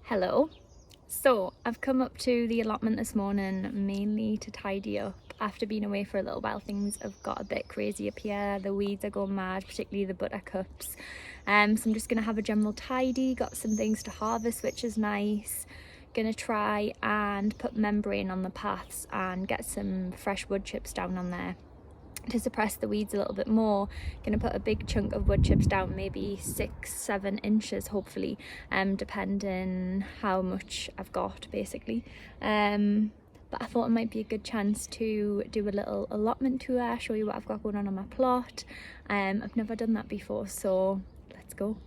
Hello. So I've come up to the allotment this morning mainly to tidy up. After being away for a little while, things have got a bit crazy up here. The weeds are going mad, particularly the buttercups. So I'm just gonna have a general tidy. Got some things to harvest, which is nice. Gonna try and put membrane on the paths and get some fresh wood chips down on there to suppress the weeds a little bit more. Gonna put a big chunk of wood chips down, maybe 6-7 inches hopefully, depending how much I've got basically. But I thought it might be a good chance to do a little allotment tour, show you what I've got going on my plot. I've never done that before, so let's go.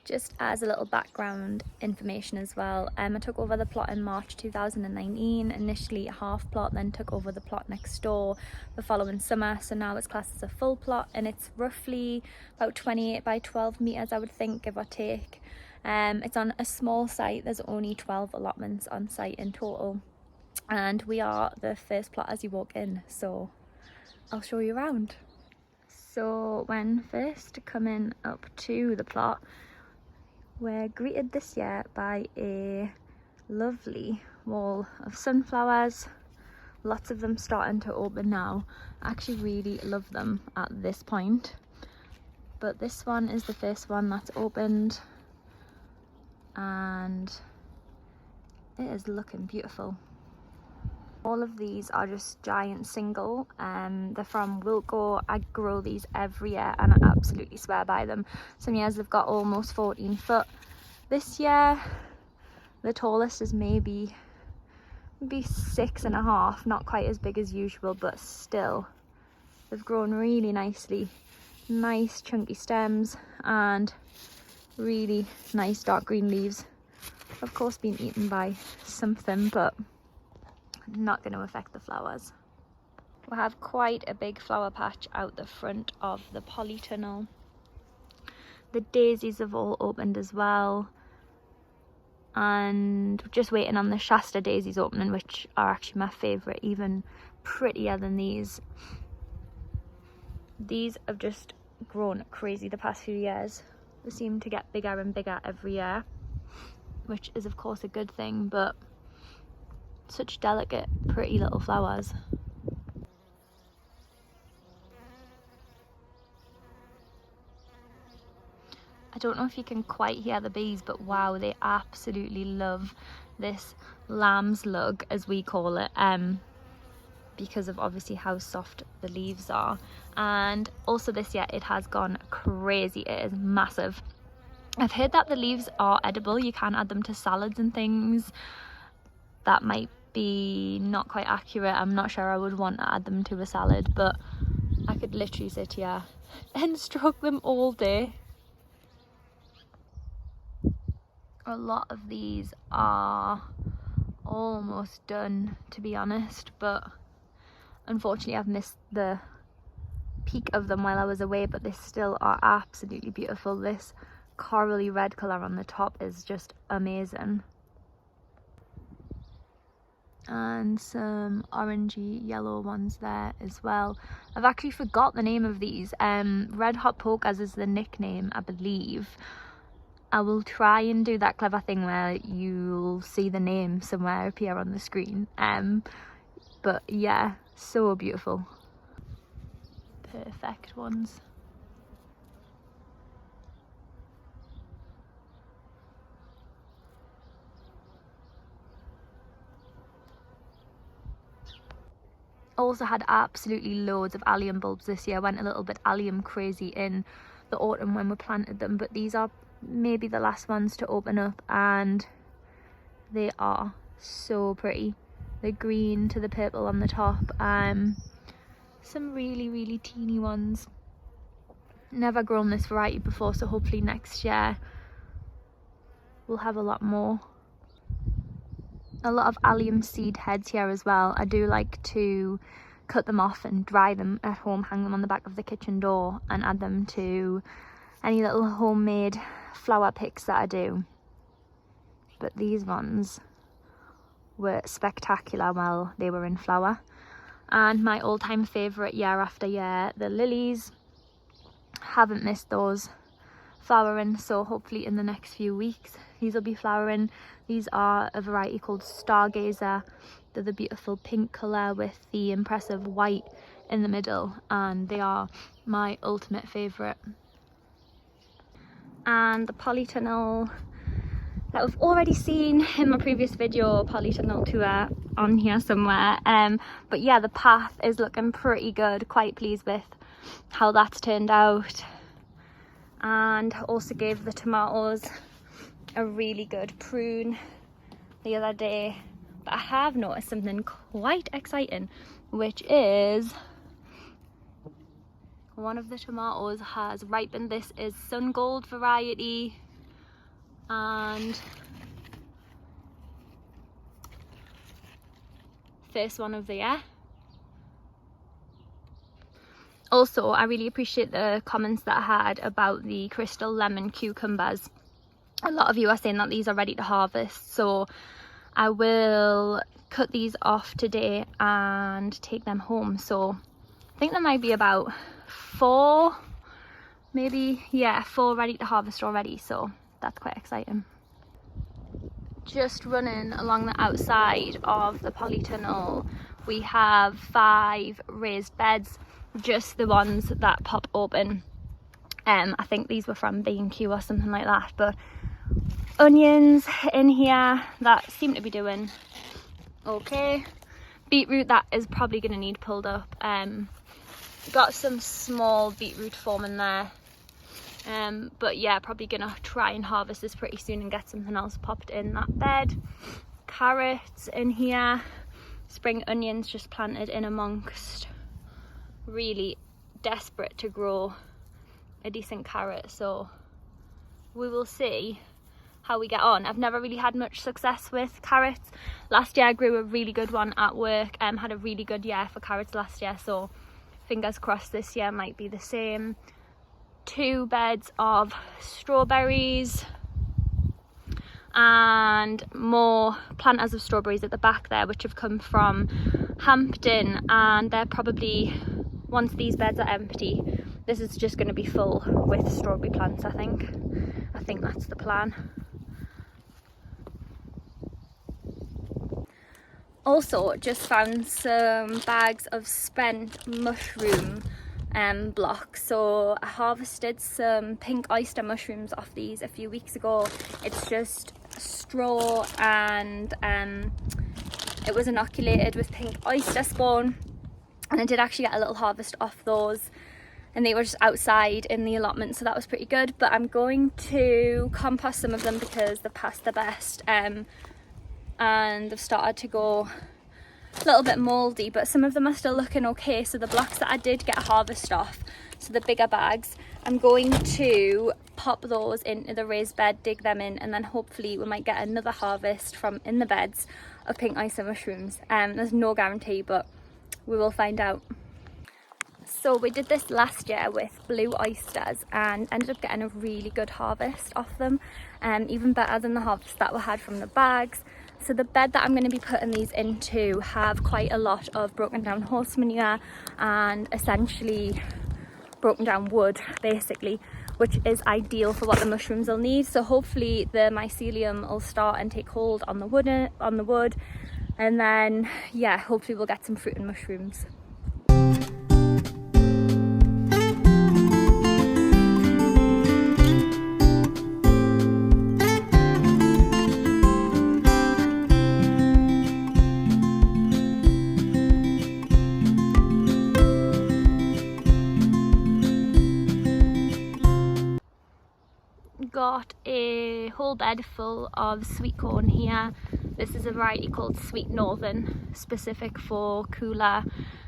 Just as a little background information as well, I took over the plot in March 2019, initially a half plot, then took over the plot next door the following summer, so now it's classed as a full plot, and it's roughly about 28 by 12 metres I would think, give or take. It's on a small site, there's only 12 allotments on site in total, and we are the first plot as you walk in, so I'll show you around. So when first coming up to the plot, we're greeted this year by a lovely wall of sunflowers, lots of them starting to open now. I actually really love them at this point, but this one is the first one that's opened and it is looking beautiful. All of these are just giant single, they're from Wilko. I grow these every year and I absolutely swear by them. Some years they've got almost 14 foot. This year the tallest is maybe 6.5, not quite as big as usual, but still they've grown really nicely. Nice chunky stems and really nice dark green leaves. Of course been eaten by something, but not going to affect the flowers. We have quite a big flower patch out the front of the polytunnel. The daisies have all opened as well, and just waiting on the Shasta daisies opening, which are actually my favourite, even prettier than these. These have just grown crazy the past few years. They seem to get bigger and bigger every year, which is of course a good thing, but such delicate, pretty little flowers. I don't know if you can quite hear the bees, but wow, they absolutely love this lamb's lug, as we call it, because of obviously how soft the leaves are. And also this year it has gone crazy, it is massive. I've heard that the leaves are edible, you can add them to salads and things. That might be not quite accurate. I'm not sure I would want to add them to a salad, but I could literally sit here and stroke them all day. A lot of these are almost done, to be honest, but unfortunately I've missed the peak of them while I was away, but they still are absolutely beautiful. This corally red colour on the top is just amazing. And some orangey yellow ones there as well. I've actually forgot the name of these. Red Hot Pokers is the nickname, I believe. I will try and do that clever thing where you'll see the name somewhere appear on the screen. But yeah, so beautiful. Perfect ones. Also had absolutely loads of allium bulbs this year. Went a little bit allium crazy in the autumn when we planted them, but these are maybe the last ones to open up and they are so pretty. The green to the purple on the top. Some really teeny ones. Never grown this variety before, so hopefully next year we'll have a lot more. A lot of allium seed heads here as well. I do like to cut them off and dry them at home, hang them on the back of the kitchen door and add them to any little homemade flower picks that I do. But these ones were spectacular while they were in flower. And my all-time favourite year after year, the lilies. Haven't missed those. flowering, so hopefully in the next few weeks these will be flowering. These are a variety called Stargazer. They're the beautiful pink colour with the impressive white in the middle, and they are my ultimate favourite. And the polytunnel that we've already seen in my previous video, polytunnel tour, on here somewhere. But yeah, the path is looking pretty good. Quite pleased with how that's turned out. And also gave the tomatoes a really good prune the other day. But I have noticed something quite exciting, which is one of the tomatoes has ripened. This is Sun Gold variety, and first one of the year. Also, I really appreciate the comments that I had about the crystal lemon cucumbers. A lot of you are saying that these are ready to harvest, so I will cut these off today and take them home. So I think there might be about 4, maybe, yeah, 4 ready to harvest already, so that's quite exciting. Just running along the outside of the polytunnel, we have 5 raised beds, just the ones that pop open. I think these were from B&Q or something like that, but onions in here that seem to be doing okay. Beetroot that is probably going to need pulled up. Got some small beetroot forming there, but yeah, probably gonna try and harvest this pretty soon and get something else popped in that bed. Carrots in here, spring onions just planted in amongst, really desperate to grow a decent carrot, so we will see how we get on. I've never really had much success with carrots. Last year I grew a really good one at work, had a really good year for carrots last year, so fingers crossed this year might be the same. 2 beds of strawberries and more planters of strawberries at the back there, which have come from Hampton, and they're probably, once these beds are empty, this is just going to be full with strawberry plants. I think that's the plan. Also just found some bags of spent mushroom blocks. So I harvested some pink oyster mushrooms off these a few weeks ago. It's just straw, and it was inoculated with pink oyster spawn, and I did actually get a little harvest off those, and they were just outside in the allotment, so that was pretty good. But I'm going to compost some of them because they're past the best, and they've started to go a little bit mouldy, but some of them are still looking okay. So the blocks that I did get a harvest off, so the bigger bags, I'm going to pop those into the raised bed, dig them in, and then hopefully we might get another harvest from in the beds of pink oyster mushrooms. There's no guarantee, but we will find out. So we did this last year with blue oysters and ended up getting a really good harvest off them, even better than the harvest that we had from the bags. So the bed that I'm going to be putting these into have quite a lot of broken down horse manure and essentially broken down wood basically, which is ideal for what the mushrooms will need. So hopefully the mycelium will start and take hold on the wood, and then yeah, hopefully we'll get some fruit and mushrooms. Got a whole bed full of sweet corn here. This is a variety called Sweet Northern, specific for cooler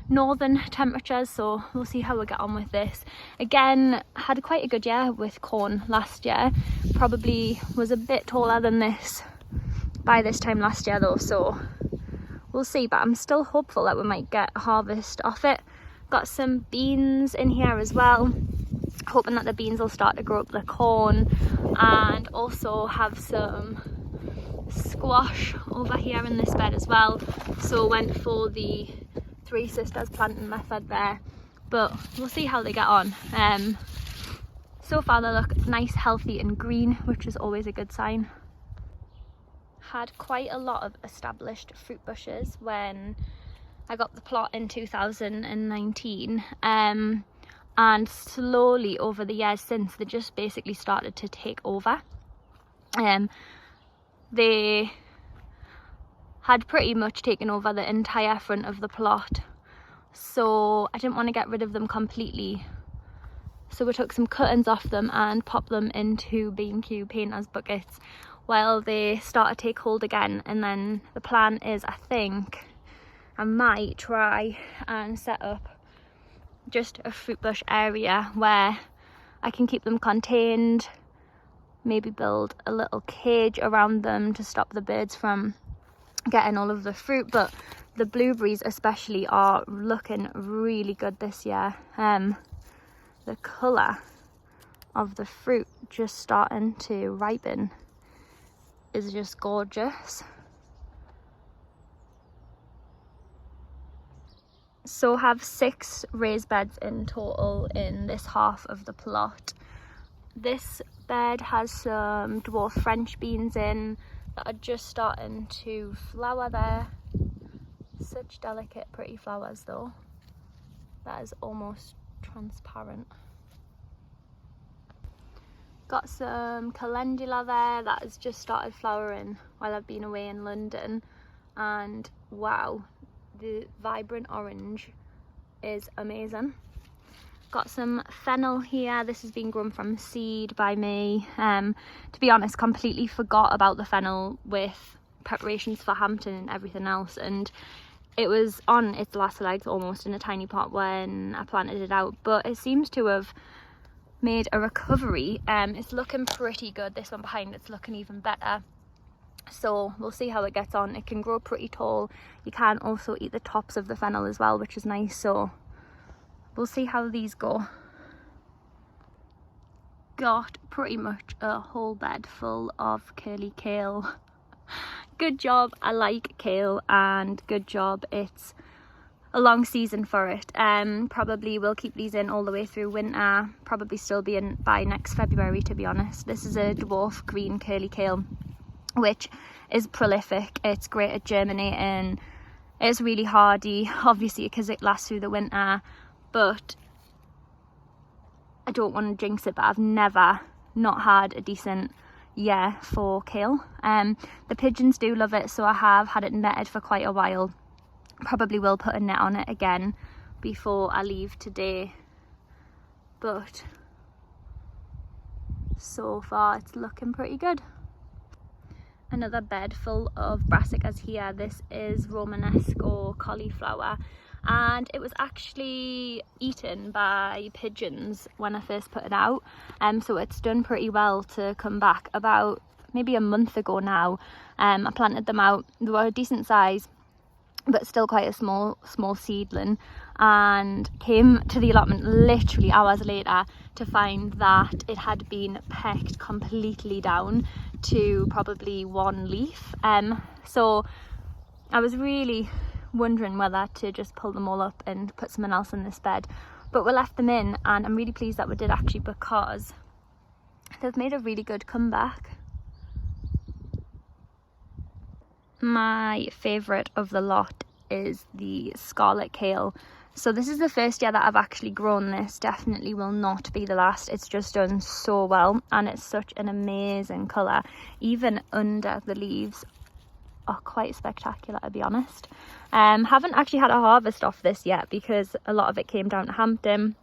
northern temperatures, so we'll see how we get on with this. Again, had quite a good year with corn last year. Probably was a bit taller than this by this time last year though, so we'll see, but I'm still hopeful that we might get a harvest off it. Got some beans in here as well, hoping that the beans will start to grow up the corn, and also have some squash over here in this bed as well. So went for the 3 sisters planting method there, but we'll see how they get on. So far they look nice, healthy and green, which is always a good sign. Had quite a lot of established fruit bushes when I got the plot in 2019, and slowly over the years since, they just basically started to take over. They had pretty much taken over the entire front of the plot, so I didn't want to get rid of them completely. So we took some cuttings off them and popped them into B&Q painters buckets while they start to take hold again. And then the plan is, I think I might try and set up just a fruit bush area where I can keep them contained, maybe build a little cage around them to stop the birds from getting all of the fruit. But the blueberries especially are looking really good this year. The colour of the fruit just starting to ripen is just gorgeous. So have 6 raised beds in total in this half of the plot. This bed has some Dwarf French beans in that are just starting to flower there. Such delicate, pretty flowers though. That is almost transparent. Got some calendula there that has just started flowering while I've been away in London, and wow, the vibrant orange is amazing. Got some fennel here. This has been grown from seed by me. To be honest, completely forgot about the fennel with preparations for Hampton and everything else, and it was on its last legs almost in a tiny pot when I planted it out, but it seems to have made a recovery. It's looking pretty good. This one behind it's looking even better, so we'll see how it gets on. It can grow pretty tall. You can also eat the tops of the fennel as well, which is nice, so we'll see how these go. Got pretty much a whole bed full of curly kale. Good job, I like kale, and good job it's a long season for it. Probably will keep these in all the way through winter, probably still be in by next February, to be honest. This is a dwarf green curly kale, which is prolific. It's great at germinating. It's really hardy, obviously, because it lasts through the winter, but I don't want to jinx it, but I've never not had a decent year for kale. The pigeons do love it, so I have had it netted for quite a while. Probably will put a net on it again before I leave today, but so far it's looking pretty good. Another bed full of brassicas here. This is Romanesque or cauliflower, and it was actually eaten by pigeons when I first put it out, so it's done pretty well to come back. About maybe a month ago now, I planted them out. They were a decent size, but still quite a small seedling, and came to the allotment literally hours later to find that it had been pecked completely down to probably one leaf. So I was really wondering whether to just pull them all up and put something else in this bed, but we left them in, and I'm really pleased that we did, actually, because they've made a really good comeback. My favourite of the lot is the Scarlet Kale. So this is the first year that I've actually grown this. Definitely will not be the last. It's just done so well, and it's such an amazing colour. Even under the leaves are quite spectacular, to be honest. Haven't actually had a harvest off this yet because a lot of it came down to Hampton,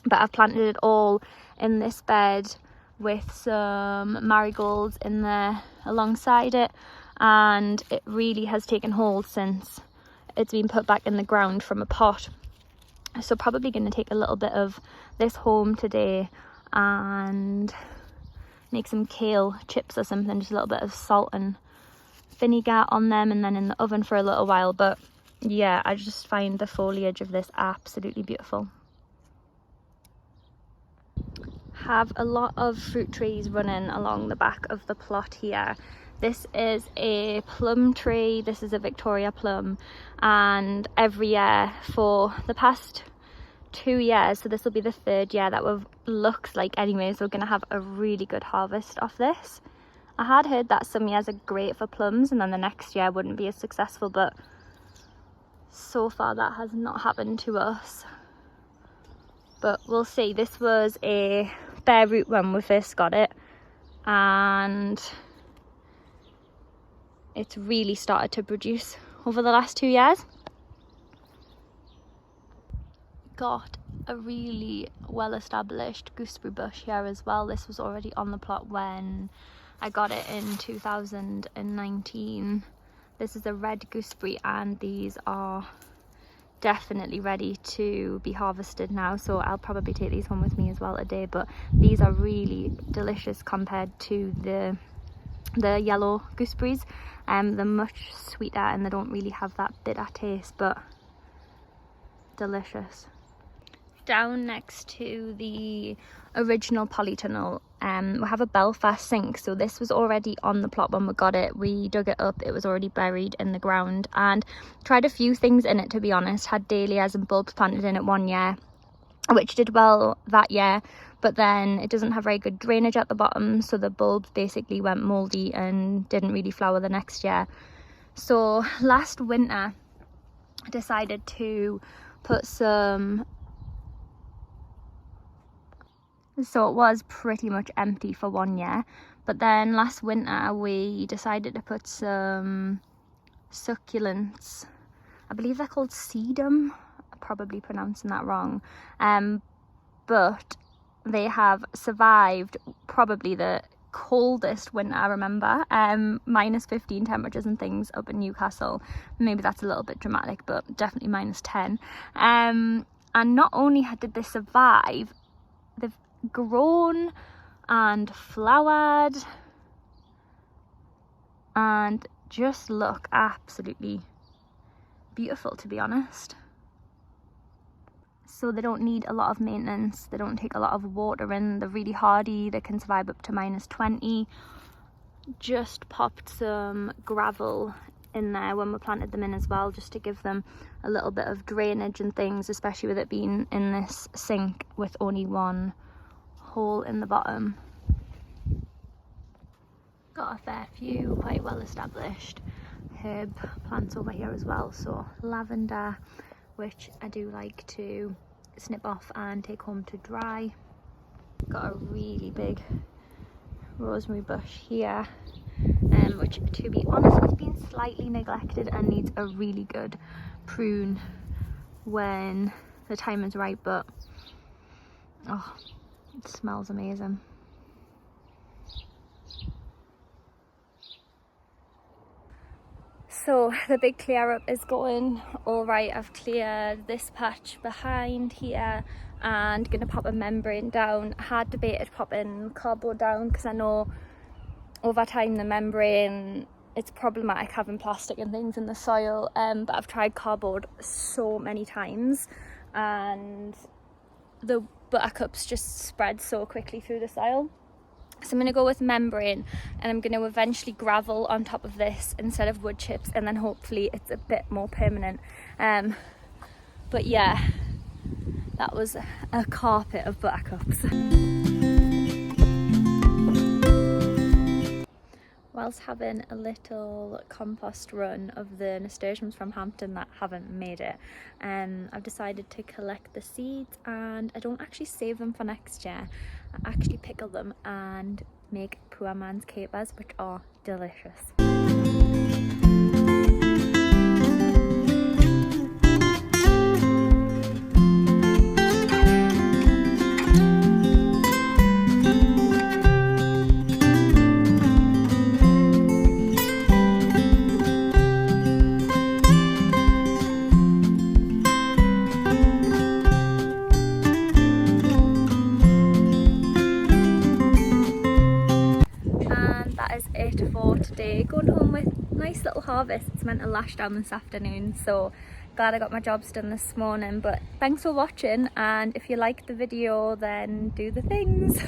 but I've planted it all in this bed with some marigolds in there alongside it, and it really has taken hold since it's been put back in the ground from a pot. So probably going to take a little bit of this home today and make some kale chips or something, just a little bit of salt and vinegar on them, and then in the oven for a little while. But yeah, I just find the foliage of this absolutely beautiful. Have a lot of fruit trees running along the back of the plot here. This is a plum tree. This is a Victoria plum, and every year for the past 2 years, so this will be the 3rd year that we've, looks like anyway, so we're going to have a really good harvest off this. I had heard that some years are great for plums and then the next year wouldn't be as successful, but so far that has not happened to us. But we'll see. This was a bare root when we first got it, and it's really started to produce over the last 2 years. Got a really well established gooseberry bush here as well. This was already on the plot when I got it in 2019. This is a red gooseberry and these are definitely ready to be harvested now, so I'll probably take these home with me as well today. But these are really delicious compared to the yellow gooseberries. They're much sweeter and they don't really have that bitter taste, but delicious. Down next to the original polytunnel, we have a Belfast Sink. So this was already on the plot when we got it. We dug it up, it was already buried in the ground, and tried a few things in it, to be honest. Had dahlias and bulbs planted in it one year, which did well that year, but then it doesn't have very good drainage at the bottom, so the bulbs basically went mouldy and didn't really flower the next year. So last winter I decided to put some, so it was pretty much empty for 1 year, but then last winter we decided to put some succulents. I believe they're called sedum, I'm probably pronouncing that wrong, but they have survived probably the coldest winter I remember, -15 temperatures and things up in Newcastle. Maybe that's a little bit dramatic, but definitely -10. And not only did they survive, they've grown and flowered and just look absolutely beautiful, to be honest. So they don't need a lot of maintenance, they don't take a lot of water in, they're really hardy, they can survive up to -20. Just popped some gravel in there when we planted them in as well, just to give them a little bit of drainage and things, especially with it being in this sink with only one hole in the bottom. Got a fair few quite well established herb plants over here as well, so lavender, which I do like to snip off and take home to dry. Got a really big rosemary bush here, which, to be honest, has been slightly neglected and needs a really good prune when the time is right, but oh, it smells amazing. So the big clear up is going all right. I've cleared this patch behind here and gonna pop a membrane down. I had debated popping cardboard down because I know over time the membrane, it's problematic having plastic and things in the soil, but I've tried cardboard so many times and the buttercups just spread so quickly through the soil. So I'm going to go with membrane, and I'm going to eventually gravel on top of this instead of wood chips, and then hopefully it's a bit more permanent. But yeah, that was a carpet of buttercups. Whilst having a little compost run of the nasturtiums from Hampton that haven't made it, I've decided to collect the seeds, and I don't actually save them for next year. I actually pickle them and make poor man's capers, which are delicious. For today, going home with a nice little harvest. It's meant to lash down this afternoon, so glad I got my jobs done this morning. But thanks for watching, and if you liked the video then do the things.